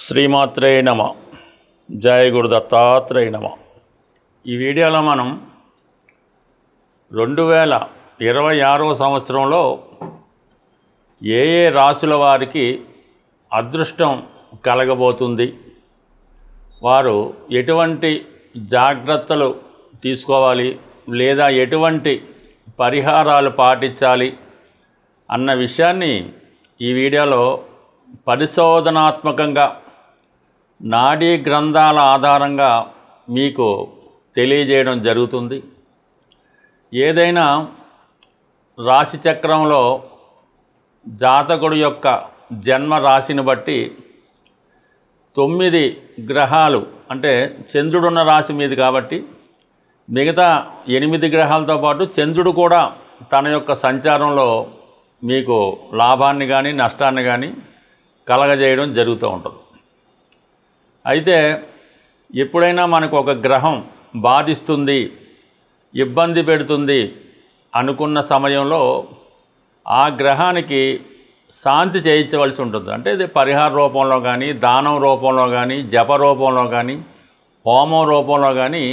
శ్రీమాత్రే నమ. జయ గురు దత్తాత్రేయ నమ. ఈ వీడియోలో మనం 2026వ సంవత్సరంలో ఏ రాశుల వారికి అదృష్టం కలగబోతుంది, వారు ఎటువంటి జాగ్రత్తలు తీసుకోవాలి లేదా ఎటువంటి పరిహారాలు పాటించాలి అన్న విషయాన్ని ఈ వీడియోలో పరిశోధనాత్మకంగా నాడీ గ్రంథాల ఆధారంగా మీకు తెలియజేయడం జరుగుతుంది. ఏదైనా రాశి చక్రంలో జాతకుడు యొక్క జన్మ రాశిని బట్టి 9 గ్రహాలు, అంటే చంద్రుడున్న రాశి మీది కాబట్టి మిగతా 8 గ్రహాలతో పాటు చంద్రుడు కూడా తన యొక్క సంచారంలో మీకు లాభాన్ని కానీ నష్టాన్ని కానీ కలగజేయడం జరుగుతూ ఉంటుంది. అయితే ఎప్పుడైనా మనకు ఒక గ్రహం బాధిస్తుంది, ఇబ్బంది పెడుతుంది అనుకున్న సమయంలో ఆ గ్రహానికి శాంతి చేయించవలసి ఉంటుంది. అంటే ఇది పరిహార రూపంలో కానీ, దానం రూపంలో కానీ, జప రూపంలో కానీ, హోమం రూపంలో కానీ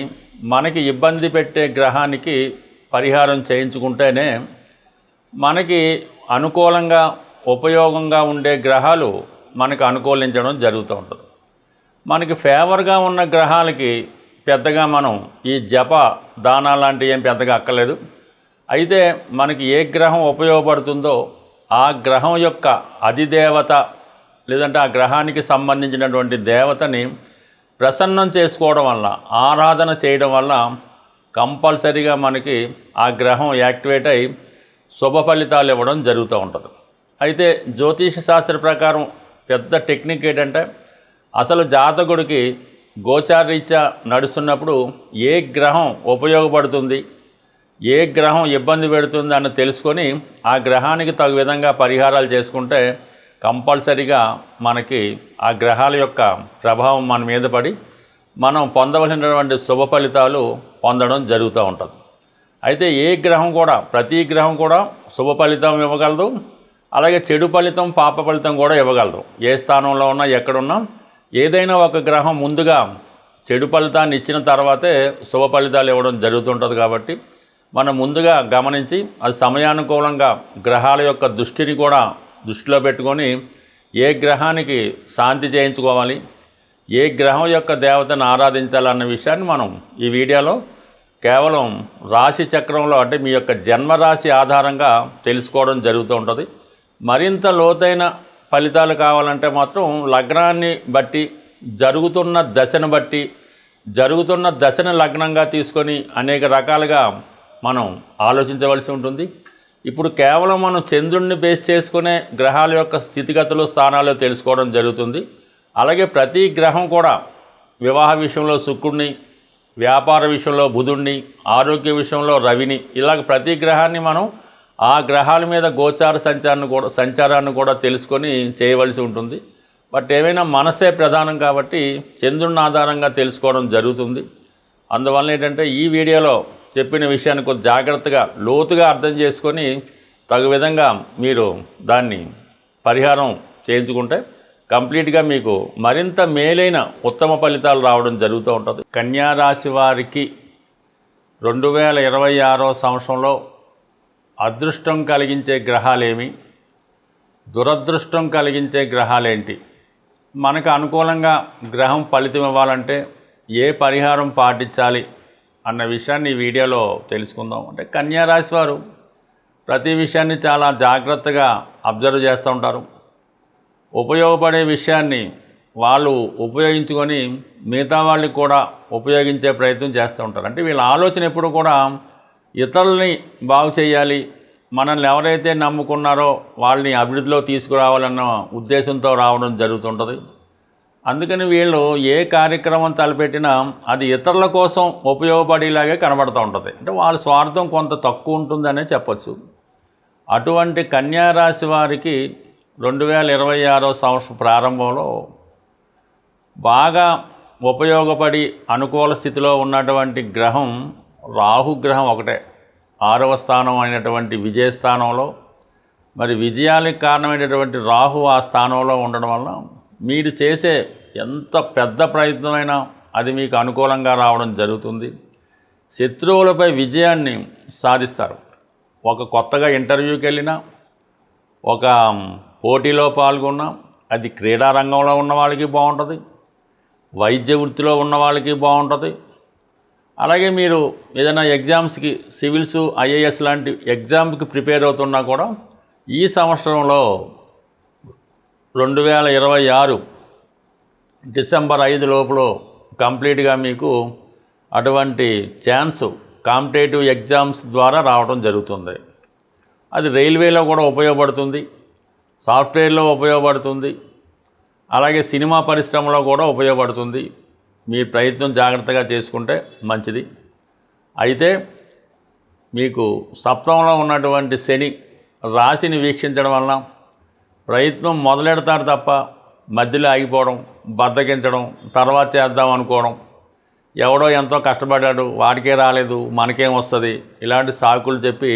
మనకి ఇబ్బంది పెట్టే గ్రహానికి పరిహారం చేయించుకుంటేనే మనకి అనుకూలంగా ఉపయోగంగా ఉండే గ్రహాలు మనకు అనుకూలించడం జరుగుతూ ఉంటుంది. మనకి ఫేవర్గా ఉన్న గ్రహాలకి పెద్దగా మనం ఈ జప దానా లాంటివి ఏం పెద్దగా అక్కర్లేదు. అయితే మనకి ఏ గ్రహం ఉపయోగపడుతుందో ఆ గ్రహం యొక్క అధిదేవత లేదంటే ఆ గ్రహానికి సంబంధించినటువంటి దేవతని ప్రసన్నం చేసుకోవడం వల్ల, ఆరాధన చేయడం వల్ల కంపల్సరీగా మనకి ఆ గ్రహం యాక్టివేట్ అయి శుభ ఫలితాలు ఇవ్వడం జరుగుతూ ఉంటుంది. అయితే జ్యోతిష శాస్త్ర ప్రకారం పెద్ద టెక్నిక్ ఏంటంటే, అసలు జాతకుడికి గోచారరీత్యా నడుస్తున్నప్పుడు ఏ గ్రహం ఉపయోగపడుతుంది, ఏ గ్రహం ఇబ్బంది పెడుతుంది అని తెలుసుకొని ఆ గ్రహానికి తగు విధంగా పరిహారాలు చేసుకుంటే కంపల్సరీగా మనకి ఆ గ్రహాల యొక్క ప్రభావం మన మీద పడి మనం పొందవలసినటువంటి శుభ ఫలితాలు పొందడం జరుగుతూ ఉంటుంది. అయితే ఏ గ్రహం కూడా, ప్రతి గ్రహం కూడా శుభ ఫలితం ఇవ్వగలదు, అలాగే చెడు ఫలితం, పాప ఫలితం కూడా ఇవ్వగలదు. ఏ స్థానంలో ఉన్నా ఎక్కడున్నా ఏదైనా ఒక గ్రహం ముందుగా చెడు ఫలితాన్ని ఇచ్చిన తర్వాతే శుభ ఫలితాలు ఇవ్వడం జరుగుతుంటుంది. కాబట్టి మనం ముందుగా గమనించి అది సమయానుకూలంగా గ్రహాల యొక్క దృష్టిని కూడా దృష్టిలో పెట్టుకొని ఏ గ్రహానికి శాంతి చేయించుకోవాలి, ఏ గ్రహం యొక్క దేవతను ఆరాధించాలన్న విషయాన్ని మనం ఈ వీడియోలో కేవలం రాశి చక్రంలో, అంటే మీ యొక్క జన్మరాశి ఆధారంగా తెలుసుకోవడం జరుగుతూ ఉంటుంది. మరింత లోతైన ఫలితాలు కావాలంటే మాత్రం లగ్నాన్ని బట్టి, జరుగుతున్న దశను లగ్నంగా తీసుకొని అనేక రకాలుగా మనం ఆలోచించవలసి ఉంటుంది. ఇప్పుడు కేవలం మనం చంద్రుడిని బేస్ చేసుకునే గ్రహాల యొక్క స్థితిగతులు, స్థానాలు తెలుసుకోవడం జరుగుతుంది. అలాగే ప్రతి గ్రహం కూడా వివాహ విషయంలో శుక్రుడిని, వ్యాపార విషయంలో బుధుడిని, ఆరోగ్య విషయంలో రవిని, ఇలాగ ప్రతి గ్రహాన్ని మనం ఆ గ్రహాల మీద గోచార సంచారాన్ని కూడా తెలుసుకొని చేయవలసి ఉంటుంది. బట్ ఏమైనా మనసే ప్రధానం కాబట్టి చంద్రుని ఆధారంగా తెలుసుకోవడం జరుగుతుంది. అందువల్ల ఏంటంటే ఈ వీడియోలో చెప్పిన విషయాన్ని కొంచెం జాగ్రత్తగా, లోతుగా అర్థం చేసుకొని తగు విధంగా మీరు దాన్ని పరిహారం చేయించుకుంటే కంప్లీట్గా మీకు మరింత మేలైన ఉత్తమ ఫలితాలు రావడం జరుగుతూ ఉంటుంది. కన్యా రాశి వారికి 2026వ సంవత్సరంలో అదృష్టం కలిగించే గ్రహాలేమి, దురదృష్టం కలిగించే గ్రహాలేంటి, మనకు అనుకూలంగా గ్రహం ఫలితం ఇవ్వాలంటే ఏ పరిహారం పాటించాలి అన్న విషయాన్ని ఈ వీడియోలో తెలుసుకుందాం. అంటే కన్యా రాశి వారు ప్రతి విషయాన్ని చాలా జాగ్రత్తగా అబ్జర్వ్ చేస్తూ ఉంటారు. ఉపయోగపడే విషయాన్ని వాళ్ళు ఉపయోగించుకొని మిగతా వాళ్ళకి కూడా ఉపయోగించే ప్రయత్నం చేస్తూ ఉంటారు. అంటే వీళ్ళ ఆలోచన ఎప్పుడు కూడా ఇతరులని బాగు చేయాలి, మనల్ని ఎవరైతే నమ్ముకున్నారో వాళ్ళని అభివృద్ధిలో తీసుకురావాలన్న ఉద్దేశంతో రావడం జరుగుతుంటుంది. అందుకని వీళ్ళు ఏ కార్యక్రమం తలపెట్టినా అది ఇతరుల కోసం ఉపయోగపడేలాగే కనబడుతూ ఉంటుంది. అంటే వాళ్ళ స్వార్థం కొంత తక్కువ ఉంటుందనే చెప్పచ్చు. అటువంటి కన్యా రాశి వారికి 2026వ సంవత్సరం ప్రారంభంలో బాగా ఉపయోగపడి అనుకూల స్థితిలో ఉన్నటువంటి గ్రహం రాహుగ్రహం ఒకటే. 6వ స్థానం అయినటువంటి విజయస్థానంలో మరి విజయాలకు కారణమైనటువంటి రాహు ఆ స్థానంలో ఉండడం వల్ల మీరు చేసే ఎంత పెద్ద ప్రయత్నమైనా అది మీకు అనుకూలంగా రావడం జరుగుతుంది. శత్రువులపై విజయాన్ని సాధిస్తారు. ఒక కొత్తగా ఇంటర్వ్యూకి వెళ్ళినా, ఒక పోటీలో పాల్గొన్నా, అది క్రీడా రంగంలో ఉన్న వాళ్ళకి బాగుంటుంది, వైద్య వృత్తిలో ఉన్న వాళ్ళకి బాగుంటుంది. అలాగే మీరు ఏదైనా ఎగ్జామ్స్కి సివిల్స్, ఐఏఎస్ లాంటి ఎగ్జామ్కి ప్రిపేర్ అవుతున్నా కూడా ఈ సంవత్సరంలో 2026 డిసెంబర్ 5 లోపల కంప్లీట్గా మీకు అటువంటి ఛాన్స్ కాంపిటేటివ్ ఎగ్జామ్స్ ద్వారా రావడం జరుగుతుంది. అది రైల్వేలో కూడా ఉపయోగపడుతుంది, సాఫ్ట్వేర్లో ఉపయోగపడుతుంది, అలాగే సినిమా పరిశ్రమలో కూడా ఉపయోగపడుతుంది. మీ ప్రయత్నం జాగ్రత్తగా చేసుకుంటే మంచిది. అయితే మీకు సప్తమంలో ఉన్నటువంటి శని రాశిని వీక్షించడం వలన ప్రయత్నం మొదలెడతారు తప్ప మధ్యలో ఆగిపోవడం, బద్దకించడం, తర్వాత చేద్దాం అనుకోవడం, ఎవడో ఎంతో కష్టపడ్డాడు వాడికే రాలేదు మనకేం వస్తుంది, ఇలాంటి సాకులు చెప్పి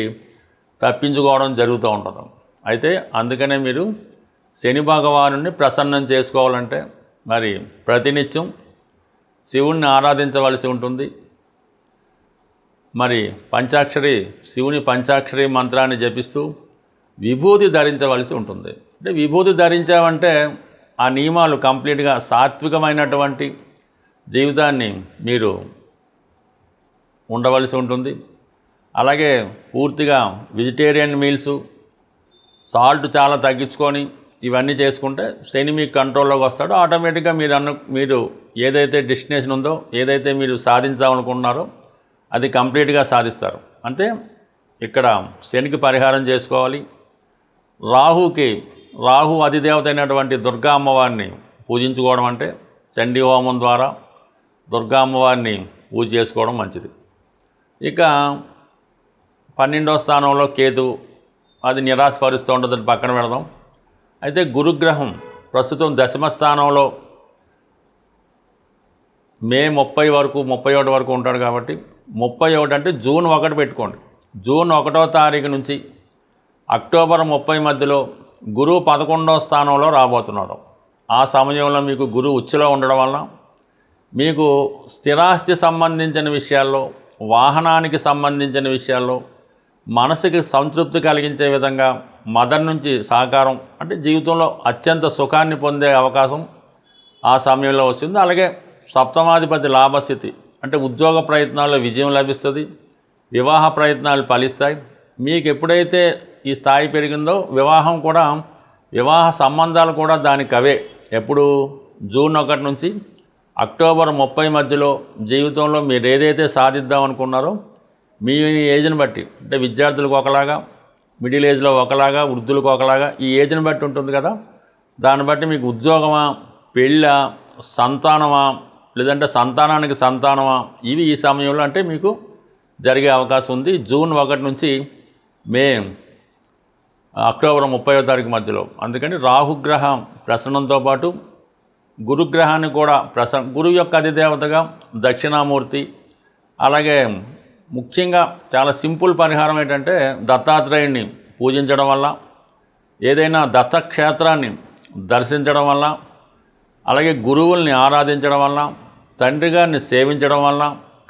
తప్పించుకోవడం జరుగుతూ ఉంటుంది. అయితే అందుకనే మీరు శని భగవానుని ప్రసన్నం చేసుకోవాలంటే మరి ప్రతినిత్యం శివుణ్ణి ఆరాధించవలసి ఉంటుంది. మరి శివుని పంచాక్షరి మంత్రాన్ని జపిస్తూ విభూతి ధరించవలసి ఉంటుంది. అంటే విభూతి ధరించామంటే ఆ నియమాలు కంప్లీట్గా సాత్వికమైనటువంటి జీవితాన్ని మీరు ఉండవలసి ఉంటుంది. అలాగే పూర్తిగా వెజిటేరియన్ మీల్సు, సాల్ట్ చాలా తగ్గించుకొని ఇవన్నీ చేసుకుంటే శని మీకు కంట్రోల్లోకి వస్తాడో ఆటోమేటిక్గా మీరు ఏదైతే డెస్టినేషన్ ఉందో, ఏదైతే మీరు సాధించాలనుకుంటున్నారో అది కంప్లీట్గా సాధిస్తారు. అంటే ఇక్కడ శనికి పరిహారం చేసుకోవాలి. రాహు అధిదేవత అయినటువంటి దుర్గా అమ్మవారిని పూజించుకోవడం, అంటే చండీ హోమం ద్వారా దుర్గా అమ్మవారిని పూజ చేసుకోవడం మంచిది. ఇక 12వ స్థానంలో కేతు, అది నిరాశపరుస్తూ ఉంటుందని పక్కన పెడదాం. అయితే గురుగ్రహం ప్రస్తుతం 10వ స్థానంలో మే 31 వరకు ఉంటాడు. కాబట్టి 31 అంటే జూన్ 1 పెట్టుకోండి. జూన్ 1వ తారీఖు నుంచి అక్టోబర్ 30 మధ్యలో గురువు 11వ స్థానంలో రాబోతున్నాడు. ఆ సమయంలో మీకు గురువు ఉచ్చులో ఉండడం వల్ల మీకు స్థిరాస్తి సంబంధించిన విషయాల్లో, వాహనానికి సంబంధించిన విషయాల్లో మనసుకి సంతృప్తి కలిగించే విధంగా మదర్ నుంచి సహకారం, అంటే జీవితంలో అత్యంత సుఖాన్ని పొందే అవకాశం ఆ సమయంలో వస్తుంది. అలాగే సప్తమాధిపతి లాభస్థితి, అంటే ఉద్యోగ ప్రయత్నాల్లో విజయం లభిస్తుంది, వివాహ ప్రయత్నాలు ఫలిస్తాయి. మీకు ఎప్పుడైతే ఈ స్థాయి పెరిగిందో వివాహ సంబంధాలు కూడా దానికి అవే. ఎప్పుడు జూన్ 1 నుంచి అక్టోబర్ 30 మధ్యలో జీవితంలో మీరు ఏదైతే సాధిద్దాం అనుకున్నారో మీ ఏజ్ని బట్టి, అంటే విద్యార్థులకు ఒకలాగా, మిడిల్ ఏజ్లో ఒకలాగా, వృద్ధులకు ఒకలాగా, ఈ ఏజ్ని బట్టి ఉంటుంది కదా. దాన్ని బట్టి మీకు ఉద్యోగమా, పెళ్ళా, సంతానమా, లేదంటే సంతానానికి సంతానమా, ఇవి ఈ సమయంలో అంటే మీకు జరిగే అవకాశం ఉంది. జూన్ 1 నుంచి అక్టోబర్ 30వ తారీఖు మధ్యలో. అందుకని రాహుగ్రహం ప్రసన్నంతో పాటు గురుగ్రహాన్ని కూడా గురువు యొక్క అధిదేవతగా దక్షిణామూర్తి. అలాగే ముఖ్యంగా చాలా సింపుల్ పరిహారం ఏంటంటే దత్తాత్రేయుడిని పూజించడం వల్ల, ఏదైనా దత్తక్షేత్రాన్ని దర్శించడం వల్ల, అలాగే గురువుల్ని ఆరాధించడం వల్ల, తండ్రి గారిని సేవించడం వల్ల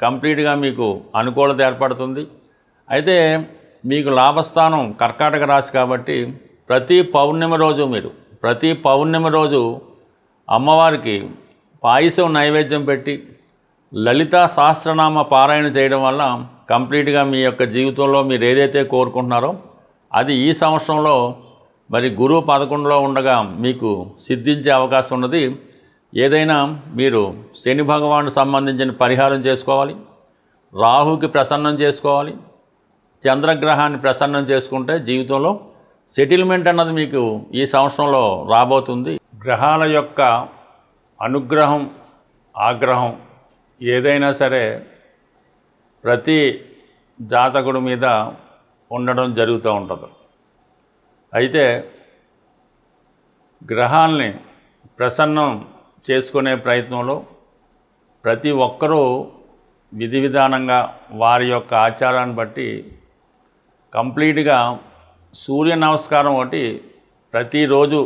కంప్లీట్గా మీకు అనుకూలత ఏర్పడుతుంది. అయితే మీకు లాభస్థానం కర్కాటక రాశి కాబట్టి ప్రతి పౌర్ణమి రోజు అమ్మవారికి పాయసం నైవేద్యం పెట్టి లలితా సహస్రనామ పారాయణ చేయడం వల్ల కంప్లీట్గా మీ యొక్క జీవితంలో మీరు ఏదైతే కోరుకుంటున్నారో అది ఈ సంవత్సరంలో మరి గురువు 11లో ఉండగా మీకు సిద్ధించే అవకాశం ఉన్నది. ఏదైనా మీరు శని భగవాను సంబంధించిన పరిహారం చేసుకోవాలి, రాహుకి ప్రసన్నం చేసుకోవాలి, చంద్రగ్రహాన్ని ప్రసన్నం చేసుకుంటే జీవితంలో సెటిల్మెంట్ అన్నది మీకు ఈ సంవత్సరంలో రాబోతుంది. గ్రహాల యొక్క అనుగ్రహం, ఆగ్రహం ఏదైనా సరే ప్రతి జాతకుడి మీద ఉండడం జరుగుతూ ఉంటుంది. అయితే గ్రహాల్ని ప్రసన్నం చేసుకునే ప్రయత్నంలో ప్రతి ఒక్కరూ విధి విధానంగా వారి యొక్క ఆచారాన్ని బట్టి కంప్లీట్గా సూర్య నమస్కారం ఒకటి ప్రతిరోజు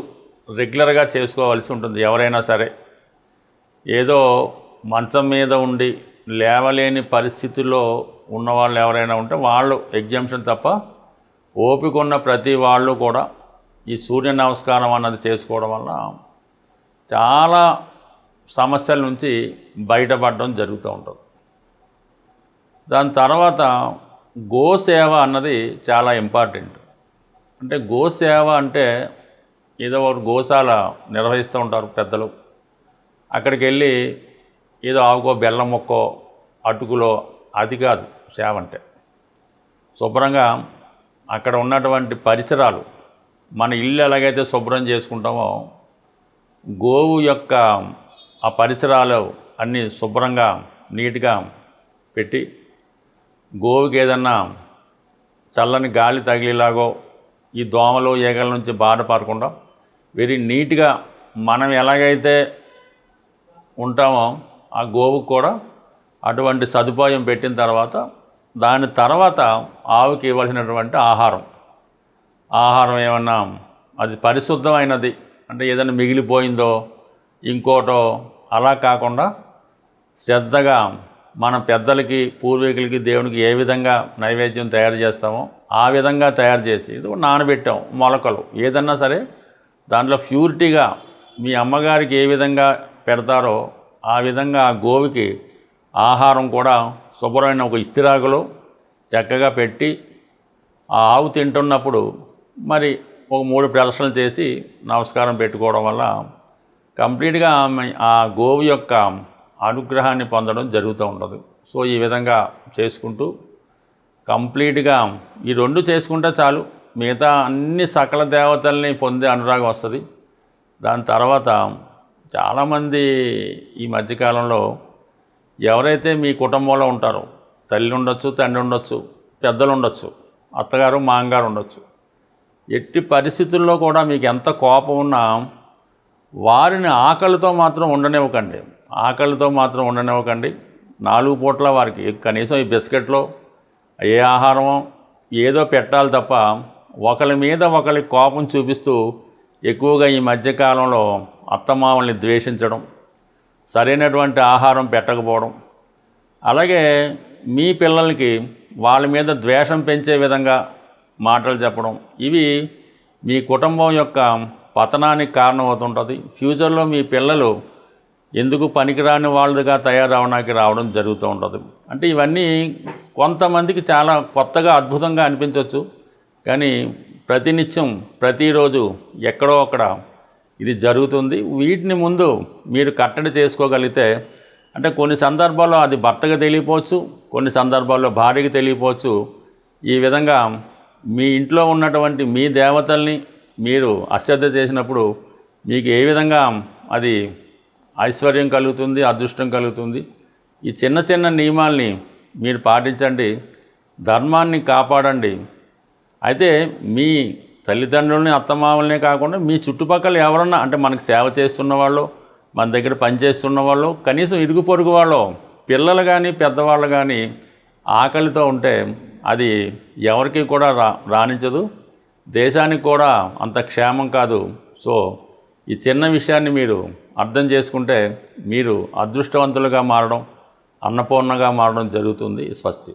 రెగ్యులర్గా చేసుకోవాల్సి ఉంటుంది ఎవరైనా సరే. ఏదో మంచం మీద ఉండి లేవలేని పరిస్థితుల్లో ఉన్నవాళ్ళు ఎవరైనా ఉంటే వాళ్ళు ఎగ్జామ్షన్ తప్ప ఓపిక ఉన్న ప్రతి వాళ్ళు కూడా ఈ సూర్య నమస్కారం అన్నది చేసుకోవడం వల్ల చాలా సమస్యల నుంచి బయటపడడం జరుగుతూ ఉంటుంది. దాని తర్వాత గోసేవ అన్నది చాలా ఇంపార్టెంట్. అంటే గోసేవ అంటే ఏదో ఒక గోశాల నిర్వహిస్తూ ఉంటారు పెద్దలు. అక్కడికి వెళ్ళి ఏదో ఆవుకో బెల్లం మొక్కో అటుకులో అది కాదు సేవ అంటే. శుభ్రంగా అక్కడ ఉన్నటువంటి పరిసరాలు మన ఇల్లు ఎలాగైతే శుభ్రం చేసుకుంటామో గోవు యొక్క ఆ పరిసరాలు అన్నీ శుభ్రంగా నీట్గా పెట్టి గోవుకి ఏదన్నా చల్లని గాలి తగిలేలాగో ఈ దోమలు ఈగల నుంచి బాధపడకుండా వెరీ నీట్గా మనం ఎలాగైతే ఉంటామో ఆ గోవుకు కూడా అటువంటి సదుపాయం పెట్టిన తర్వాత దాని తర్వాత ఆవుకి ఇవ్వాల్సినటువంటి ఆహారం ఏమన్నా అది పరిశుద్ధమైనది అంటే ఏదైనా మిగిలిపోయిందో ఇంకోటో అలా కాకుండా శ్రద్ధగా మన పెద్దలకి పూర్వీకులకి దేవునికి ఏ విధంగా నైవేద్యం తయారు చేస్తామో ఆ విధంగా తయారు చేసి ఇది నానబెట్టాం మొలకలు ఏదన్నా సరే దాంట్లో ప్యూరిటీగా మీ అమ్మగారికి ఏ విధంగా పెడతారో ఆ విధంగా ఆ గోవుకి ఆహారం కూడా శుభ్రమైన ఒక ఇస్తిరాకులో చక్కగా పెట్టి ఆ ఆవు తింటున్నప్పుడు మరి ఒక 3 ప్రదర్శనలు చేసి నమస్కారం పెట్టుకోవడం వల్ల కంప్లీట్గా ఆ గోవు యొక్క అనుగ్రహాన్ని పొందడం జరుగుతూ ఉంటుంది. సో ఈ విధంగా చేసుకుంటూ కంప్లీట్గా ఈ 2 చేసుకుంటే చాలు, మిగతా అన్ని సకల దేవతల్ని పొందే అనురాగం వస్తుంది. దాని తర్వాత చాలామంది ఈ మధ్యకాలంలో ఎవరైతే మీ కుటుంబంలో ఉంటారో తల్లి ఉండొచ్చు, తండ్రి ఉండొచ్చు, పెద్దలు ఉండొచ్చు, అత్తగారు మామగారు ఉండొచ్చు, ఎట్టి పరిస్థితుల్లో కూడా మీకు ఎంత కోపం ఉన్నా వారిని ఆకలితో మాత్రం ఉండనివ్వకండి. 4 పూట్ల వారికి కనీసం ఈ బిస్కెట్లో ఏ ఆహారమో ఏదో పెట్టాలి తప్ప ఒకరి మీద ఒకరి కోపం చూపిస్తూ ఎక్కువగా ఈ మధ్యకాలంలో అత్తమామల్ని ద్వేషించడం, సరైనటువంటి ఆహారం పెట్టకపోవడం, అలాగే మీ పిల్లలకి వాళ్ళ మీద ద్వేషం పెంచే విధంగా మాటలు చెప్పడం, ఇవి మీ కుటుంబం యొక్క పతనానికి కారణమవుతుంటుంది. ఫ్యూచర్లో మీ పిల్లలు ఎందుకు పనికిరాని వాళ్ళుగా తయారవడానికి రావడం జరుగుతూ ఉంటుంది. అంటే ఇవన్నీ కొంతమందికి చాలా కొత్తగా అద్భుతంగా అనిపించవచ్చు, కానీ ప్రతినిత్యం ప్రతిరోజు ఎక్కడో అక్కడ ఇది జరుగుతుంది. వీటిని ముందు మీరు కట్టడి చేసుకోగలిగితే అంటే కొన్ని సందర్భాల్లో అది భర్తకు తెలియపోవచ్చు, కొన్ని సందర్భాల్లో భార్యకి తెలియపోవచ్చు. ఈ విధంగా మీ ఇంట్లో ఉన్నటువంటి మీ దేవతల్ని మీరు అశ్రద్ధ చేసినప్పుడు మీకు ఏ విధంగా అది ఐశ్వర్యం కలుగుతుంది, అదృష్టం కలుగుతుంది. ఈ చిన్న చిన్న నియమాల్ని మీరు పాటించండి, ధర్మాన్ని కాపాడండి. అయితే మీ తల్లిదండ్రులని అత్తమామలనే కాకుండా మీ చుట్టుపక్కల ఎవరన్నా అంటే మనకు సేవ చేస్తున్న వాళ్ళు, మన దగ్గర పనిచేస్తున్న వాళ్ళు, కనీసం ఇరుగు పొరుగు వాళ్ళు, పిల్లలు కానీ పెద్దవాళ్ళు కానీ ఆకలితో ఉంటే అది ఎవరికి కూడా రాణించదు, దేశానికి కూడా అంత క్షేమం కాదు. సో ఈ చిన్న విషయాన్ని మీరు అర్థం చేసుకుంటే మీరు అదృష్టవంతులుగా మారడం, అన్నపూర్ణగా మారడం జరుగుతుంది. స్వస్తి.